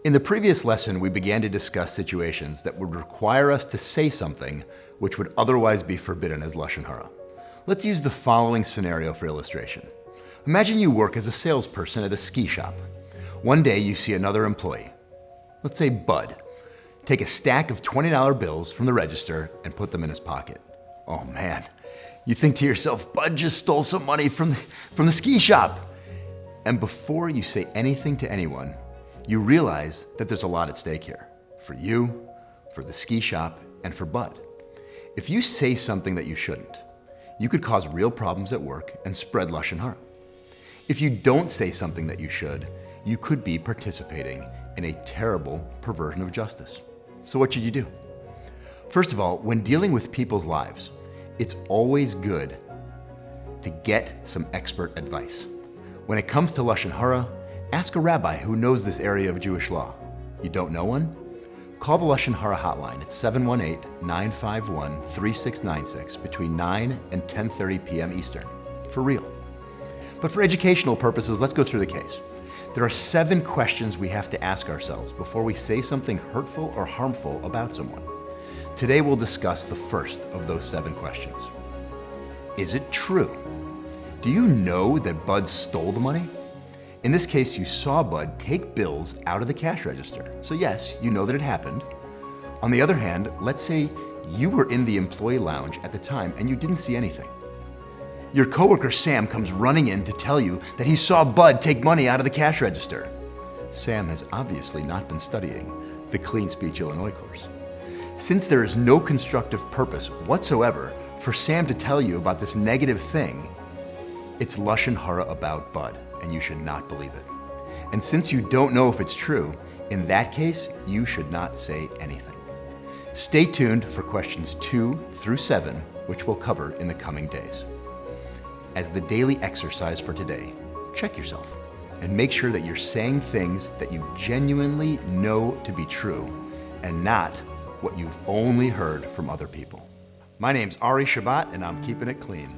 In the previous lesson, we began to discuss situations that would require us to say something which would otherwise be forbidden as Lashon Hara. Let's use the following scenario for illustration. Imagine you work as a salesperson at a ski shop. One day you see another employee, let's say Bud, take a stack of $20 bills from the register and put them in his pocket. Oh man, you think to yourself, Bud just stole some money from the ski shop. And before you say anything to anyone, you realize that there's a lot at stake here. For you, for the ski shop, and for Bud. If you say something that you shouldn't, you could cause real problems at work and spread Lashon Hara. If you don't say something that you should, you could be participating in a terrible perversion of justice. So what should you do? First of all, when dealing with people's lives, it's always good to get some expert advice. When it comes to Lashon Hara, ask a rabbi who knows this area of Jewish law. You don't know one? Call the Lashon Hara hotline at 718-951-3696 between 9 and 10:30 p.m. Eastern, for real. But for educational purposes, let's go through the case. There are 7 questions we have to ask ourselves before we say something hurtful or harmful about someone. Today we'll discuss the first of those 7 questions. Is it true? Do you know that Bud stole the money? In this case, you saw Bud take bills out of the cash register. So yes, you know that it happened. On the other hand, let's say you were in the employee lounge at the time and you didn't see anything. Your coworker Sam comes running in to tell you that he saw Bud take money out of the cash register. Sam has obviously not been studying the Clean Speech Illinois course. Since there is no constructive purpose whatsoever for Sam to tell you about this negative thing, it's Lashon Hara about Bud, and you should not believe it. And since you don't know if it's true, in that case, you should not say anything. Stay tuned for questions 2 through 7, which we'll cover in the coming days. As the daily exercise for today, check yourself and make sure that you're saying things that you genuinely know to be true and not what you've only heard from other people. My name's Ari Shabbat, and I'm keeping it clean.